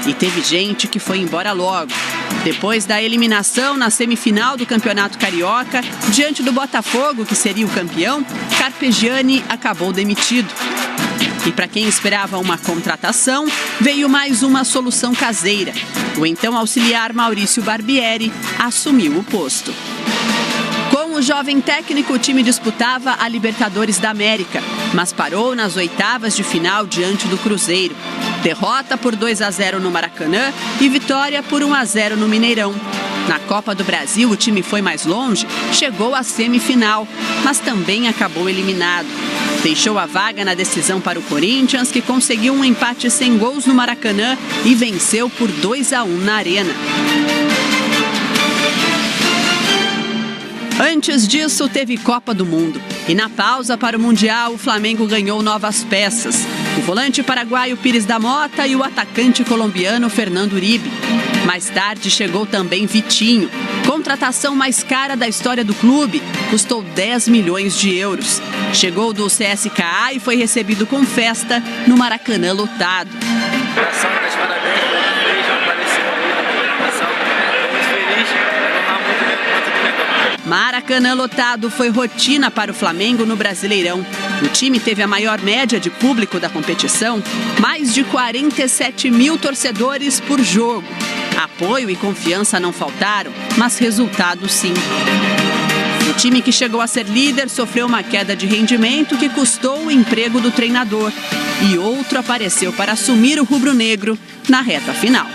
E teve gente que foi embora logo. Depois da eliminação na semifinal do Campeonato Carioca, diante do Botafogo, que seria o campeão, Carpegiani acabou demitido. E para quem esperava uma contratação, veio mais uma solução caseira. O então auxiliar Maurício Barbieri assumiu o posto. Com o jovem técnico, o time disputava a Libertadores da América, mas parou nas oitavas de final diante do Cruzeiro. Derrota por 2-0 no Maracanã e vitória por 1-0 no Mineirão. Na Copa do Brasil, o time foi mais longe, chegou à semifinal, mas também acabou eliminado. Deixou a vaga na decisão para o Corinthians, que conseguiu um empate sem gols no Maracanã e venceu por 2-1 na Arena. Antes disso, teve Copa do Mundo. E na pausa para o Mundial, o Flamengo ganhou novas peças. O volante paraguaio Pires da Mota e o atacante colombiano Fernando Uribe. Mais tarde chegou também Vitinho. Contratação mais cara da história do clube, custou 10 milhões de euros. Chegou do CSKA e foi recebido com festa no Maracanã lotado. Maracanã lotado foi rotina para o Flamengo no Brasileirão. O time teve a maior média de público da competição, mais de 47 mil torcedores por jogo. Apoio e confiança não faltaram, mas resultado sim. O time que chegou a ser líder sofreu uma queda de rendimento que custou o emprego do treinador. E outro apareceu para assumir o rubro-negro na reta final.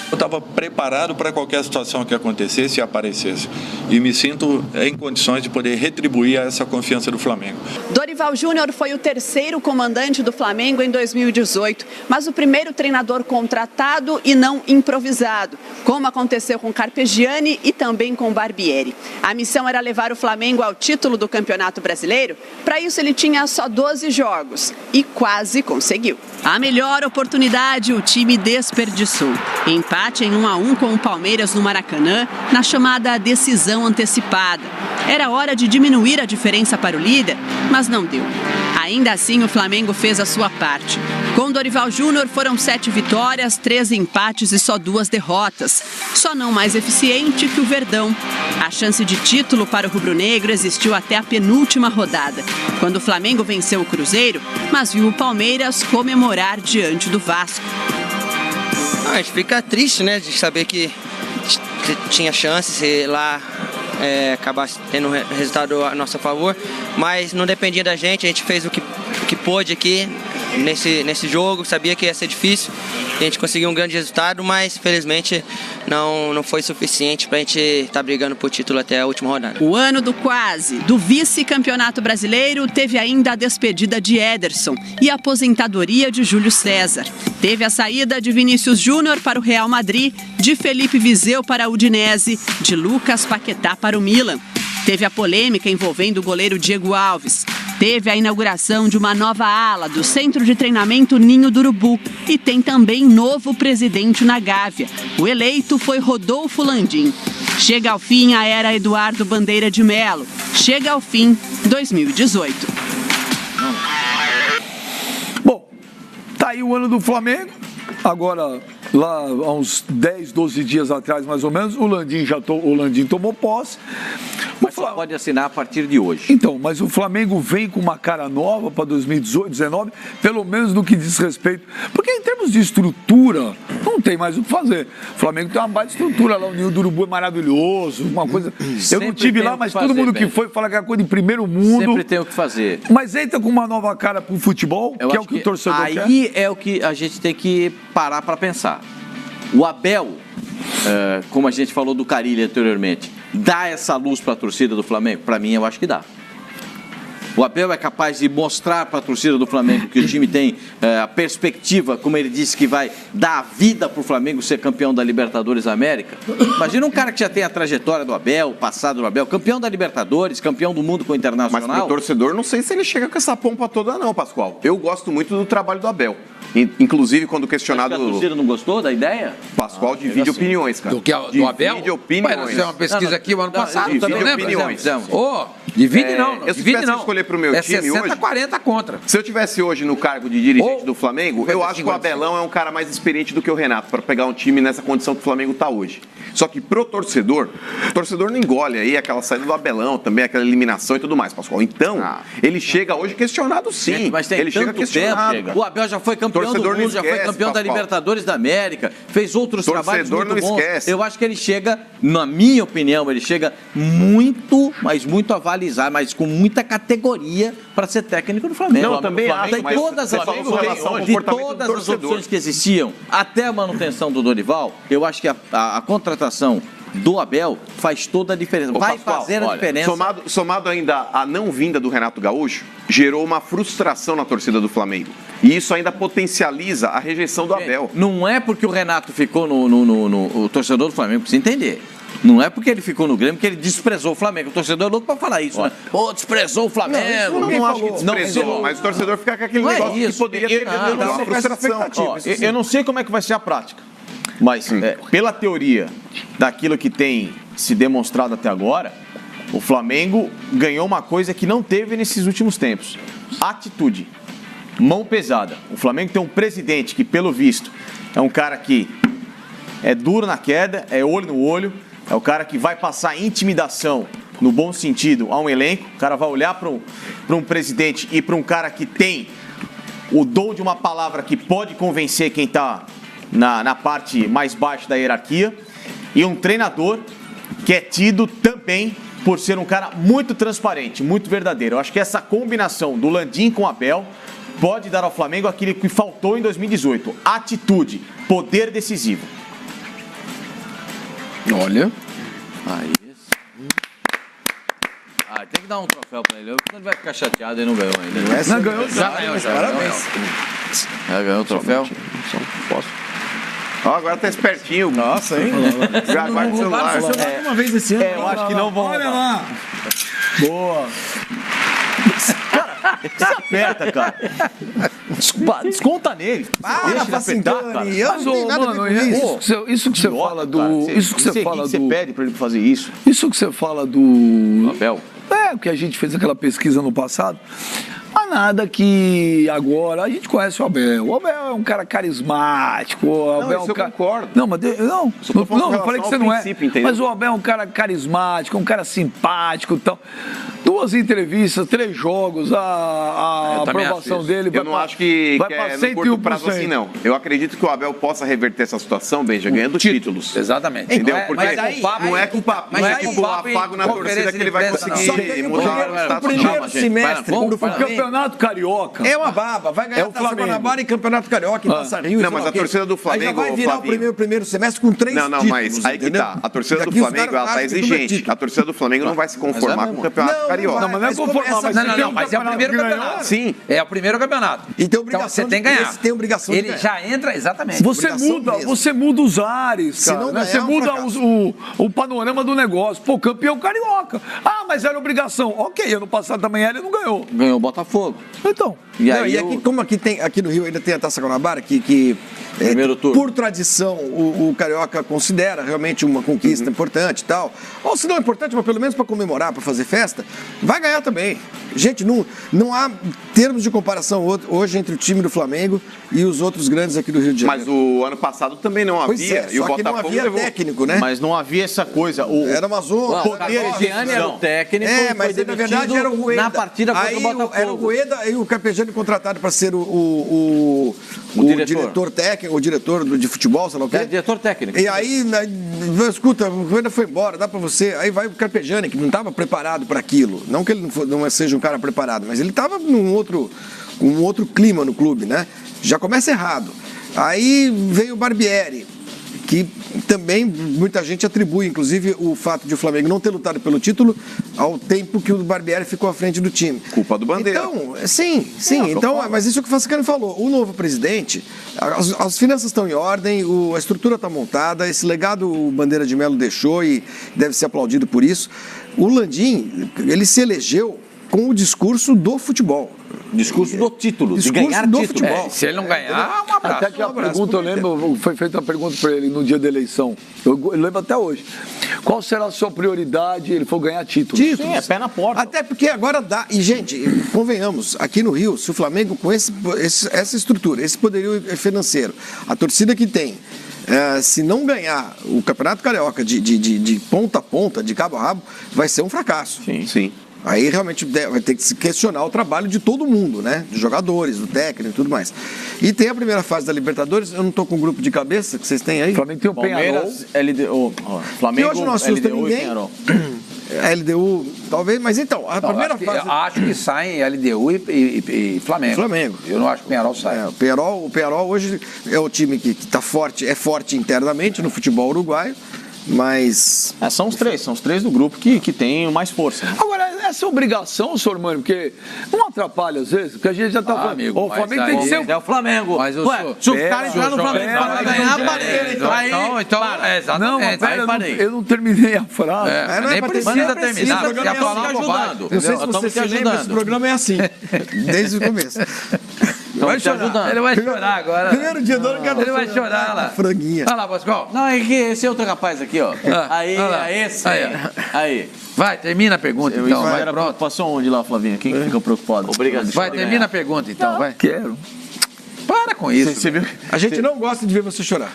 Eu estava preparado para qualquer situação que acontecesse e aparecesse. E me sinto em condições de poder retribuir essa confiança do Flamengo. Dorival Júnior foi o terceiro comandante do Flamengo em 2018, mas o primeiro treinador contratado e não improvisado, como aconteceu com Carpegiani e também com Barbieri. A missão era levar o Flamengo ao título do Campeonato Brasileiro. Para isso ele tinha só 12 jogos e quase conseguiu. A melhor oportunidade o time desperdiçou. Empate em 1-1 com o Palmeiras no Maracanã, na chamada decisão antecipada. Era hora de diminuir a diferença para o líder, mas não deu. Ainda assim, o Flamengo fez a sua parte. Com Dorival Júnior foram 7 vitórias, 3 empates e só 2 derrotas. Só não mais eficiente que o Verdão. A chance de título para o rubro-negro existiu até a penúltima rodada, quando o Flamengo venceu o Cruzeiro, mas viu o Palmeiras comemorar diante do Vasco. A gente fica triste, né, de saber que tinha chance se lá acabasse tendo um resultado a nosso favor, mas não dependia da gente, a gente fez o que pôde aqui nesse jogo, sabia que ia ser difícil, a gente conseguiu um grande resultado, mas felizmente não foi suficiente para a gente estar brigando por título até a última rodada. O ano do quase, do vice-campeonato brasileiro, teve ainda a despedida de Ederson e a aposentadoria de Júlio César. Teve a saída de Vinícius Júnior para o Real Madrid, de Felipe Viseu para a Udinese, de Lucas Paquetá para o Milan. Teve a polêmica envolvendo o goleiro Diego Alves. Teve a inauguração de uma nova ala do Centro de Treinamento Ninho do Urubu e tem também novo presidente na Gávea. O eleito foi Rodolfo Landim. Chega ao fim a era Eduardo Bandeira de Melo. Chega ao fim 2018. Bom, tá aí o ano do Flamengo. Agora, lá há uns 10, 12 dias atrás, mais ou menos, o Landim tomou posse. Mas só pode assinar a partir de hoje. Então, mas o Flamengo vem com uma cara nova para 2018, 2019, pelo menos no que diz respeito. Porque em termos de estrutura, não tem mais o que fazer. O Flamengo tem uma baita estrutura lá, o Ninho do Urubu é maravilhoso, uma coisa... Eu não tive lá, mas todo mundo que foi fala que é coisa de primeiro mundo. Sempre tem o que fazer. Mas entra com uma nova cara pro futebol, que é o que o torcedor quer. Aí é o que a gente tem que parar para pensar. O Abel, como a gente falou do Carille anteriormente, dá essa luz para a torcida do Flamengo? Para mim, eu acho que dá. O Abel é capaz de mostrar para a torcida do Flamengo que o time tem a perspectiva, como ele disse, que vai dar a vida para o Flamengo ser campeão da Libertadores da América. Imagina um cara que já tem a trajetória do Abel, o passado do Abel, campeão da Libertadores, campeão do mundo com o Internacional. Mas para o torcedor, não sei se ele chega com essa pompa toda não, Pascoal. Eu gosto muito do trabalho do Abel. Inclusive, quando questionado... Acho que a torcida não gostou da ideia? Pascoal divide opiniões, cara. Do Abel? Divide opiniões. Nós fizemos uma pesquisa aqui o ano passado também, né? Opiniões. Ô, Divide não. Eu se Divide tivesse não. que escolher pro meu time 60, hoje... 40 contra. Se eu tivesse hoje no cargo de dirigente Ou do Flamengo, eu acho que o Abelão é um cara mais experiente do que o Renato para pegar um time nessa condição que o Flamengo está hoje. Só que pro torcedor, o torcedor não engole aí aquela saída do Abelão também, aquela eliminação e tudo mais, Pascoal. Então, ele chega hoje questionado sim. Gente, mas tem ele chega tanto questionado. tempo. O Abel já foi campeão Torcedor do não mundo, já foi esquece, campeão da Pascoal. Libertadores da América, fez outros trabalhos Torcedor muito não bons. esquece. Eu acho que ele chega, na minha opinião, ele chega muito, mas muito avalizado, mas com muita categoria para ser técnico do Flamengo. Não, eu também acho, Tem mas todas você as falou com opções, relação ao de comportamento todas do as torcedor. opções que existiam, até a manutenção do Dorival, eu acho que a contratação do Abel faz toda a diferença. Ô, Vai Pascoal, fazer a olha, diferença. Somado ainda à não vinda do Renato Gaúcho, gerou uma frustração na torcida do Flamengo. E isso ainda potencializa a rejeição do Abel. Não é porque o Renato ficou o torcedor do Flamengo precisa entender. Não é porque ele ficou no Grêmio que ele desprezou o Flamengo. O torcedor é louco para falar isso, né? Pô, desprezou o Flamengo. Eu não acho que desprezou, mas o torcedor fica com aquele Não é negócio isso. que poderia ter uma frustração. Ó, eu não sei como é que vai ser a prática, mas pela teoria daquilo que tem se demonstrado até agora, o Flamengo ganhou uma coisa que não teve nesses últimos tempos: atitude, mão pesada. O Flamengo tem um presidente que, pelo visto, é um cara que é duro na queda, é olho no olho, é o cara que vai passar intimidação, no bom sentido, a um elenco. O cara vai olhar para um presidente e para um cara que tem o dom de uma palavra que pode convencer quem está na parte mais baixa da hierarquia, e um treinador que é tido também por ser um cara muito transparente, muito verdadeiro. Eu acho que essa combinação do Landim com o Abel pode dar ao Flamengo aquilo que faltou em 2018: atitude, poder decisivo. Olha. Aí. Tem que dar um troféu pra ele. Ele vai ficar chateado e não ganhou ainda. Não ganhou, Já ganhou, já. Parabéns. Já ganhou o troféu? Posso? Ó, agora tá espertinho. Nossa, hein? Já guarda o celular. Uma vez esse ano. Eu acho que não vão. Olha lá. Boa. Se aperta, cara. Desconta nele. Deixa ele apertar, cara. Eu Mas, não tenho nada a ver com isso. Isso que você fala do... Isso que você fala Você do... pede pra ele fazer isso. Isso que você fala do... Abel. É, que a gente fez aquela pesquisa no passado. Mas nada que agora... A gente conhece o Abel. O Abel é um cara carismático. O Abel isso é um eu cara... concordo. Não, mas... Não, Só tô falando não com falei que relação você ao não é. princípio, entendeu? Mas o Abel é um cara carismático, um cara simpático e tal. 2 entrevistas, 3 jogos, a aprovação dele... Eu não acho que vai é pra no curto 101%. prazo assim, não. Eu acredito que o Abel possa reverter essa situação, Benja, ganhando títulos. Exatamente. Entendeu? Não é- Porque mas aí- não é com papo, mas não é aí tipo o papo em afago na torcida conferência que ele de vai imprensa, conseguir Só que mudar o o status. primeiro semestre Vamos, do O Flamengo campeonato carioca... é uma baba. Vai ganhar É o Taça Flamengo. Guanabara e Campeonato Carioca em Taça Rio. Não, sei mas lá a o quê. torcida do Flamengo, Aí já vai virar Flavinho. o primeiro semestre com 3 Não, títulos. mas aí que entendeu? tá. A torcida do Daqui os Flamengo, caras ela tá acham que tudo é exigente. título. A torcida do Flamengo não vai se conformar com o campeonato Não, carioca. Não, mas não é Mas conformar, começa- mas Não, se não, tem não, um mas é o campeonato primeiro que ganhou, campeonato. Sim. É o primeiro campeonato. E tem obrigação Então você de- tem que ganhar. esse tem obrigação de Ele ganhar. já entra, exatamente. Você Obrigação muda, mesmo. você muda os ares, Se cara. não Né? ganhar, Você é um muda fracasso. o panorama do negócio. Pô, campeão carioca. Ah, mas era obrigação. Ok, ano passado também era e não ganhou. Ganhou o Botafogo. Então, E Não, aí e aqui, como aqui no Rio ainda tem a Taça Guanabara, Primeiro turno. por tradição, o Carioca considera realmente uma conquista importante e tal. Ou se não é importante, mas pelo menos para comemorar, para fazer festa, vai ganhar também. Gente, não há termos de comparação hoje entre o time do Flamengo e os outros grandes aqui do Rio de Janeiro. Mas o ano passado também não Pois havia. é, E o só que não Botafogo havia levou. técnico, né? Mas não havia essa coisa. Era uma zona. O Carpegiani era o técnico. É, e mas foi na verdade demitido era o Rueda. na partida contra aí, o Botafogo. Era o Rueda e o Carpegiani contratado para ser o diretor técnico, o diretor de futebol, sei lá o quê. É, diretor técnico. E aí, escuta, o Rueda foi embora, dá para você. Aí vai o Carpegiani, que não estava preparado para aquilo. Não que ele não seja um cara preparado, mas ele estava com um outro clima no clube, né? Já começa errado. Aí veio o Barbieri, que também muita gente atribui, inclusive, o fato de o Flamengo não ter lutado pelo título ao tempo que o Barbieri ficou à frente do time. Culpa do Bandeira. Então, sim. Então, mas isso que o Fascicano falou. O novo presidente, as finanças estão em ordem, a estrutura está montada, esse legado o Bandeira de Melo deixou e deve ser aplaudido por isso. O Landim, ele se elegeu com o discurso do futebol. Discurso do título, de ganhar do título. futebol. Se ele não ganhar, um abraço. Até que a pergunta, eu lembro, foi feita uma pergunta para ele no dia da eleição. Eu lembro até hoje. Qual será a sua prioridade? Ele falou ganhar título. Sim, é pé na porta. Até porque agora dá. E, gente, convenhamos, aqui no Rio, se o Flamengo, com essa estrutura, esse poderio financeiro, a torcida que tem, se não ganhar o Campeonato Carioca de ponta a ponta, de cabo a rabo, vai ser um fracasso. Sim. Aí realmente vai ter que se questionar o trabalho de todo mundo, né? Dos jogadores, do técnico e tudo mais. E tem a primeira fase da Libertadores, eu não estou com o grupo de cabeça que vocês têm aí. O Flamengo tem o Penharol. Palmeiras, LDU, Flamengo, Que hoje não assusta LDU ninguém. e Penharol. A LDU, talvez, mas então, a primeira fase. Acho que saem LDU e Flamengo. Flamengo. Eu não acho que o Penharol sai. O Penharol hoje é o time que está forte, é forte internamente no futebol uruguaio, mas. São os três do grupo que tem mais força. Né? Agora, essa é obrigação, senhor Mano, porque não atrapalha às vezes, porque a gente já está falando. amigo, O Flamengo tem que ser. É o Flamengo. Mas Se o cara entrar no Flamengo para ganhar, parei. Não, mas pera, parei. eu não terminei a frase. não é Nem pra precisa ter- terminar, Esse porque programa ia é falar assim, bobagem. ajudando. Não sei se Nós você estamos se te lembra, esse ajudando. programa é assim, desde o começo. Estamos te ajudando. Ele vai chorar agora. Primeiro dia do ano, cara. Ele vai chorar lá. Franguinha. Olha lá, Pascoal. Não, é que esse outro rapaz aqui, ó. Aí, olha lá. esse. Aí, Aí. Vai, termina a pergunta então. Vai, Era pronto. preocupação onde lá, Flavinho? Quem que fica preocupado? Obrigado. Vai, termina a pergunta então, vai. Quero. Para com isso. Você viu? A gente não gosta de ver você chorar.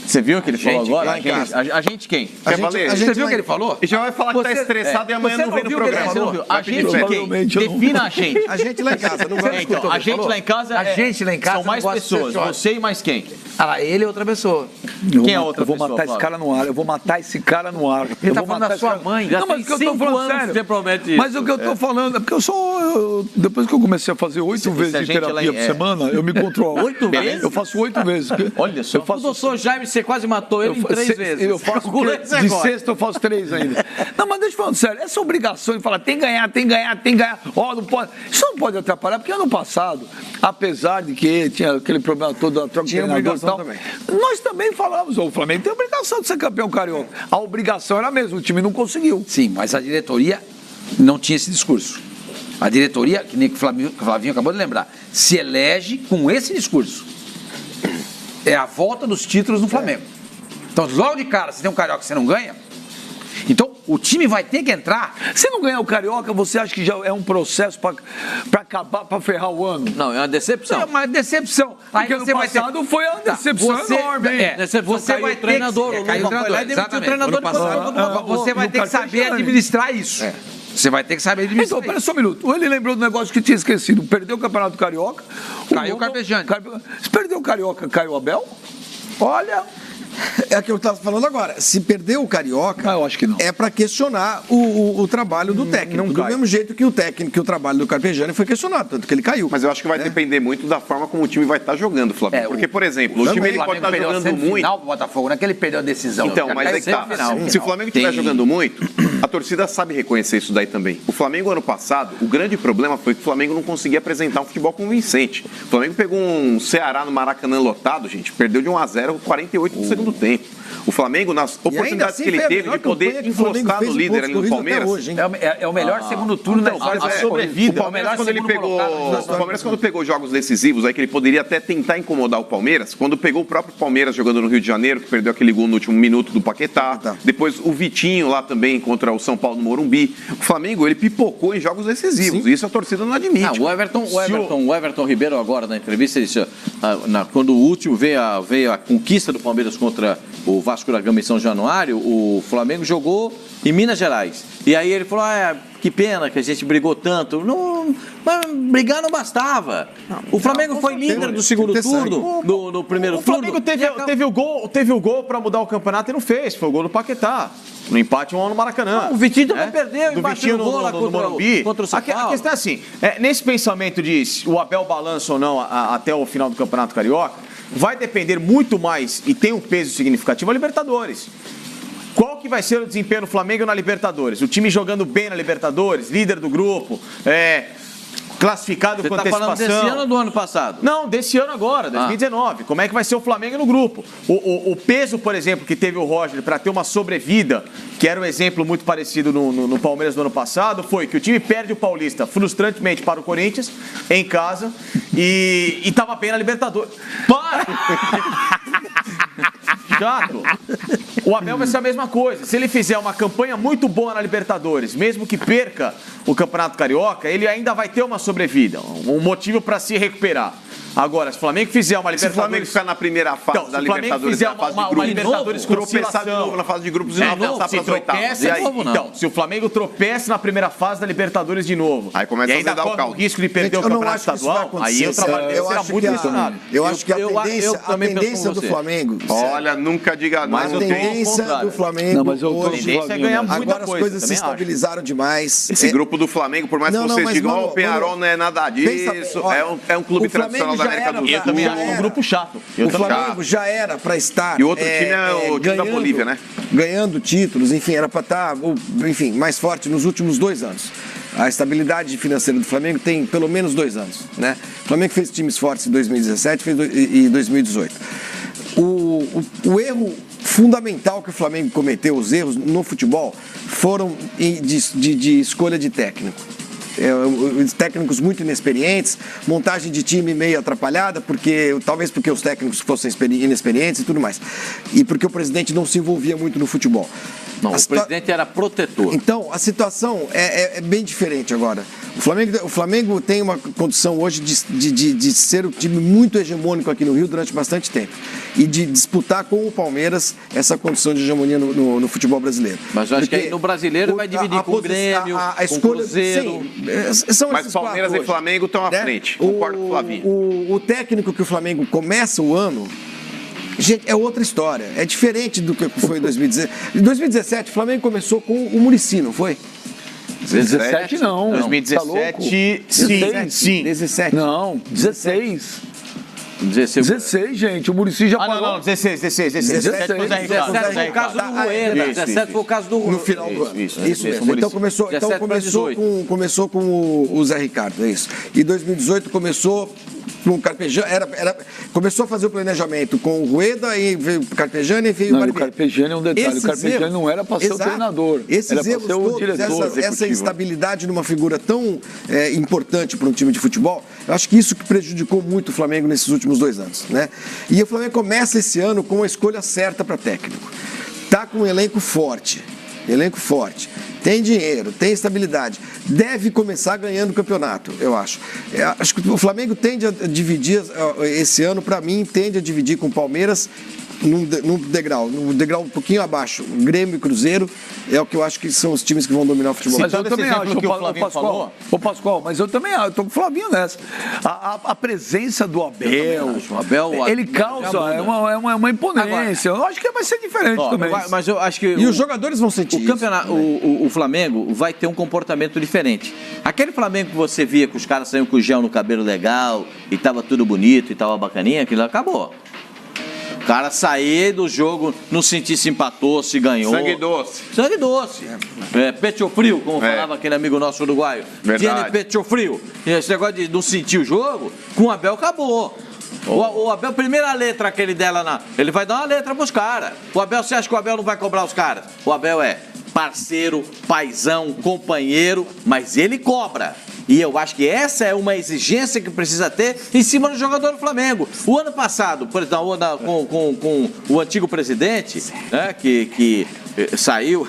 Você viu o que ele falou Gente, agora? lá em casa. A gente quem? Quer valer? Você viu o que ele falou? E já vai falar que tá estressado e amanhã não vem no programa. Você não viu? A gente Provavelmente quem? eu não- Defina a gente. A gente lá em casa não vai Então, a gente lá em casa A gente lá em casa são mais não gosta de pessoas. ser chora. Você e mais quem? Ah lá, ele é outra pessoa. Quem é a outra Eu vou pessoa, matar esse Flávio? cara no ar. Eu vou matar esse cara no ar. Ele Eu tá vou falando matar da esse sua cara. mãe. Já Não, mas tem o que eu tô 5 falando anos que sério. você promete isso. Mas o que eu tô falando é porque depois que eu comecei a fazer 8 vezes a de gente terapia lá por semana, eu me controlo. 8 vezes? Eu faço 8 vezes. Olha só. Eu faço O doutor Jaime, você quase matou ele em 3 vezes. Eu faço Calcula isso de agora. sexta eu faço 3 ainda. Não, mas deixa eu falar sério, essa obrigação de falar tem que ganhar, ó, não pode. Isso não pode atrapalhar, porque ano passado, apesar de que tinha aquele problema todo da troca de Tinha treinador e obrigação tal, também. nós também falamos, o Flamengo tem obrigação de ser campeão carioca. A obrigação era a mesma, o time não conseguiu. Sim, mas a diretoria não tinha esse discurso. A diretoria, que nem o Flavinho acabou de lembrar, se elege com esse discurso. É a volta dos títulos no Flamengo. Então, logo de cara, se tem um carioca que você não ganha, então o time vai ter que entrar. Se não ganhar o carioca, você acha que já é um processo para acabar, para ferrar o ano? Não, é uma decepção. É uma decepção. Aí Porque ano você vai ter... passado foi uma decepção enorme. hein? Decepção, Você caiu vai o ter treinador, que... o caiu o Lula foi lá treinador, e demitiu o exatamente. treinador Ano de passado, você vai ter que saber administrar isso. Você vai ter que saber administrar Então, pera isso. só um minuto. Ele lembrou do negócio que tinha esquecido. Perdeu o Campeonato Carioca. Caiu o Carpegiani. Se perdeu o Carioca, caiu o Abel? Olha... É o que eu estava falando agora. Se perder o Carioca, eu acho que não. é para questionar o trabalho do técnico. Do mesmo jeito que o trabalho do Carpegiani foi questionado, tanto que ele caiu. Mas eu acho que vai depender muito da forma como o time vai estar jogando, Flávio. Porque, por exemplo, o time ele pode estar jogando muito. Final pro Botafogo, não é que ele perdeu a decisão. Então, mas é que tá. Se o Flamengo estiver jogando muito, a torcida sabe reconhecer isso daí também. O Flamengo, ano passado, o grande problema foi que o Flamengo não conseguia apresentar um futebol convincente. O Flamengo pegou um Ceará no Maracanã lotado, gente, perdeu de 1-0 com 48 do segundo tempo. O Flamengo, nas oportunidades assim que ele foi a teve melhor de poder campanha que o Flamengo encostar fez no em líder pontos ali no corridos até Palmeiras. hoje, hein? É o melhor segundo turno da história da sobrevida. O Palmeiras, quando pegou jogos decisivos aí, que ele poderia até tentar incomodar o Palmeiras, quando pegou o próprio Palmeiras jogando no Rio de Janeiro, que perdeu aquele gol no último minuto do Paquetá, depois o Vitinho lá também contra o São Paulo no Morumbi. O Flamengo, ele pipocou em jogos decisivos. Isso a torcida não admite. O Everton Ribeiro agora na entrevista, ele disse, quando o último veio a conquista do Palmeiras contra o Vasco da Gama em São Januário, o Flamengo jogou em Minas Gerais. E aí ele falou, que pena que a gente brigou tanto. Não, mas brigar não bastava. O Flamengo foi líder do segundo turno, no primeiro turno. O Flamengo teve o gol para mudar o campeonato e não fez. Foi o gol do Paquetá. No empate 1 no Maracanã. O Vitinho também perdeu, do embaixo Vitinho do gol lá no Morumbi. contra o São Paulo. A questão é assim, nesse pensamento de se o Abel balança ou não até o final do Campeonato Carioca, vai depender muito mais, e tem um peso significativo, a Libertadores. Qual que vai ser o desempenho do Flamengo na Libertadores? O time jogando bem na Libertadores, líder do grupo, classificado Você com está falando antecipação. desse ano ou do ano passado? Não, desse ano agora, 2019. Como é que vai ser o Flamengo no grupo? O peso, por exemplo, que teve o Roger para ter uma sobrevida, que era um exemplo muito parecido no Palmeiras do ano passado, foi que o time perde o Paulista frustrantemente para o Corinthians, em casa, e estava bem na Libertadores. Para! Chato. O Abel vai ser a mesma coisa. Se ele fizer uma campanha muito boa na Libertadores, mesmo que perca o Campeonato Carioca, ele ainda vai ter uma sobrevida, um motivo para se recuperar. Agora, se o Flamengo fizer uma Libertadores... Se o Flamengo ficar na primeira fase da Libertadores, na fase de grupos, Libertadores tropeçar de novo na fase de grupos e não avançar para as oitavas. Então, se o Flamengo tropeça na primeira fase da Libertadores de novo, aí começa e ainda a dar o corre o risco de perder o Campeonato Estadual, aí o trabalho dele será muito questionável. Eu acho que a tendência do Flamengo... Olha, nunca diga não. Mas a tendência do Flamengo hoje... Agora as coisas se estabilizaram demais. Esse grupo do Flamengo, por mais que vocês digam, o Penharol não é nada disso, é um clube tradicional da América do Sul. É um grupo chato. O Flamengo já era para estar... E outro time é o time da Bolívia, né? Ganhando títulos, enfim, era para estar, enfim, mais forte nos últimos 2 anos. A estabilidade financeira do Flamengo tem pelo menos 2 anos, né? O Flamengo fez times fortes em 2017 e 2018. O erro fundamental que o Flamengo cometeu, os erros no futebol, foram de escolha de técnico. Técnicos muito inexperientes, montagem de time meio atrapalhada, talvez porque os técnicos fossem inexperientes e tudo mais. E porque o presidente não se envolvia muito no futebol. Não, o presidente era protetor. Então, a situação é bem diferente agora. O Flamengo tem uma condição hoje de ser um time muito hegemônico aqui no Rio durante bastante tempo. E de disputar com o Palmeiras essa condição de hegemonia no futebol brasileiro. Mas eu acho que aí no brasileiro vai dividir com o Grêmio, com o Cruzeiro. São mas Palmeiras e Flamengo estão à frente. Concordo com o Flavinho. O técnico que o Flamengo começa o ano... Gente, é outra história. É diferente do que foi em 2017. Em 2017, o Flamengo começou com o Muricy, não foi? 17 não. 2017, tá sim. 17. Não, 16, gente. O Muricy já parou. Não, 16. 17 foi o caso do Rueda. 17 foi o caso do Rueda. No final do ano. Isso mesmo. Então começou com o Zé Ricardo, é isso. E 2018 começou com o Carpegiani, começou a fazer o planejamento com o Rueda, e veio o Carpegiani e veio o Barbieri. O Carpegiani é um detalhe, o Carpegiani não era para ser o treinador, esses era para ser o diretor. Essa instabilidade numa figura tão importante para um time de futebol, eu acho que isso que prejudicou muito o Flamengo nesses últimos 2 anos, né? E o Flamengo começa esse ano com a escolha certa para técnico. Tá com um elenco forte, tem dinheiro, tem estabilidade, deve começar ganhando o campeonato, eu acho. Acho que o Flamengo tende a dividir, esse ano, para mim, tende a dividir com o Palmeiras num degrau um pouquinho abaixo. Grêmio e Cruzeiro é o que eu acho que são os times que vão dominar o futebol. Mas eu também acho que o Flavinho falou. Ô Pascoal, mas eu também acho, eu tô com o Flavinho nessa. A presença do Abel, ele causa uma imponência. Eu acho que vai ser diferente também. Mas eu acho que e os jogadores vão sentir isso. O Flamengo vai ter um comportamento diferente. Aquele Flamengo que você via que os caras saíam com o gel no cabelo legal e tava tudo bonito e tava bacaninha, aquilo acabou. O cara sair do jogo, não sentir se empatou, se ganhou. Sangue doce. Pecho frio, como falava aquele amigo nosso uruguaio. Tiene pecho frio. Esse negócio de não sentir o jogo, com o Abel acabou. O Abel, primeira letra que ele dela, ele vai dar uma letra pros caras. O Abel, você acha que o Abel não vai cobrar os caras? O Abel é parceiro, paizão, companheiro, mas ele cobra. E eu acho que essa é uma exigência que precisa ter em cima do jogador do Flamengo. O ano passado, por exemplo, com o antigo presidente, né, que saiu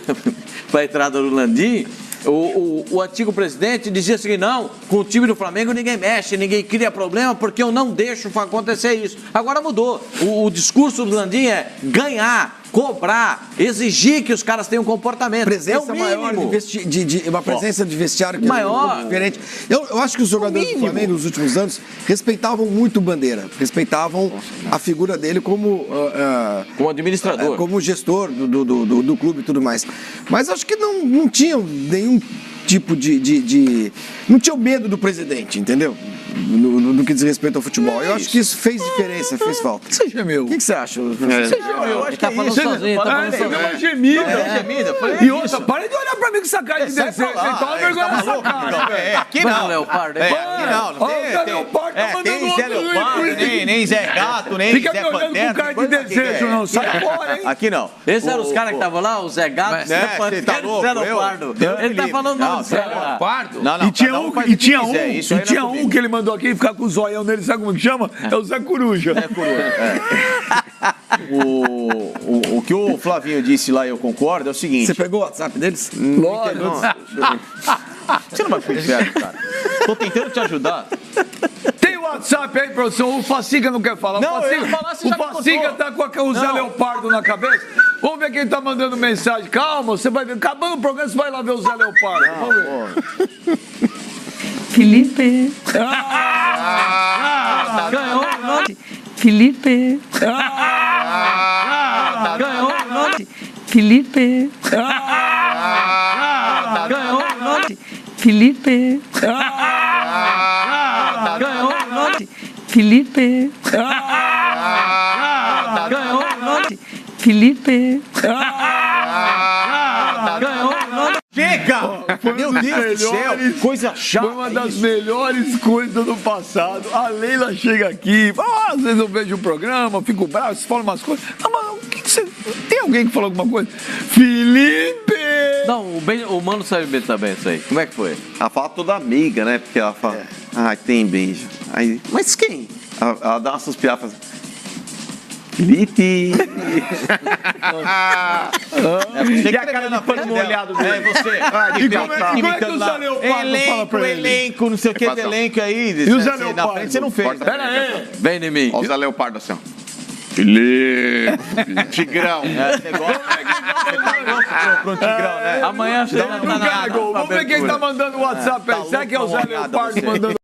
para a entrada do Landim, o antigo presidente dizia assim, não, com o time do Flamengo ninguém mexe, ninguém cria problema, porque eu não deixo acontecer isso. Agora mudou. O discurso do Landim é ganhar, cobrar, exigir que os caras tenham comportamento. Presença maior uma presença de vestiário que maior, é diferente. Eu acho que os jogadores do Flamengo nos últimos anos respeitavam muito o Bandeira, respeitavam a figura dele como administrador, como gestor do clube e tudo mais. Mas acho que não tinham nenhum tipo não tinham medo do presidente, entendeu? no que diz respeito ao futebol. Eu acho que isso fez diferença, fez falta. Você gemeu. O que você acha? Eu acho que é isso. Deu uma gemida. E outra, para de olhar pra mim com essa cara de desejo. Toma vergonha nessa cara. Aqui não. Leopardo. Aqui não tem Zé Leopardo, nem Zé Gato, nem Fica Zé me olhando com cara de desejo, não. Sai fora, hein? Aqui não. Esses eram os caras que estavam lá, o Zé Gato, Você tá louco? Zé Leopardo. Ele tá falando do Zé Leopardo. E tinha um que ele mandou aqui ficar com o zoião nele, sabe como que chama? É o Zé Coruja. O que o Flavinho disse lá, e eu concordo, é o seguinte. Você pegou o WhatsApp deles? Lógico. Você não vai pro inferno, cara. Tô tentando te ajudar. Tem WhatsApp aí, professor? O Facica não quer falar. Não, eu ia falar, você o já me Facica contou. tá com o Zé Leopardo na cabeça. Vamos ver quem tá mandando mensagem. Calma, você vai ver. Acabando o programa, você vai lá ver o Zé Leopardo. Vamos ver. Felipe. Ganhou. Felipe. Ganhou. Felipe. Ganhou. Felipe. Ganhou. Felipe. Ganhou. Felipe. Ganhou. Chega! Meu Deus do céu, coisa chata. Foi uma das melhores coisas do passado. A Leila chega aqui, às vezes eu vejo o programa, fico bravo, você fala umas coisas. Não, mas o que você... Tem alguém que falou alguma coisa? Felipe! Não, o Mano sabe bem também isso aí. Como é que foi? Ela fala toda amiga, né? Porque ela fala, tem beijo. Aí, mas quem? Ela dá uma suspirada e fala, Felipe! E a cara de pano molhado dele. É você. E como é que o Zé Leopardo fala pra ele? Elenco, não sei o que de elenco aí. E o Zé Na Leopardo? frente você não fez. Pera aí. Vem em mim. Olha o Zé Leopardo assim, ó. Felipe! Tigrão! Você gosta? Você tá louco pro Tigrão, né? Amanhã você Vamos ver quem tá mandando o WhatsApp aí. Será que é o Zé Leopardo mandando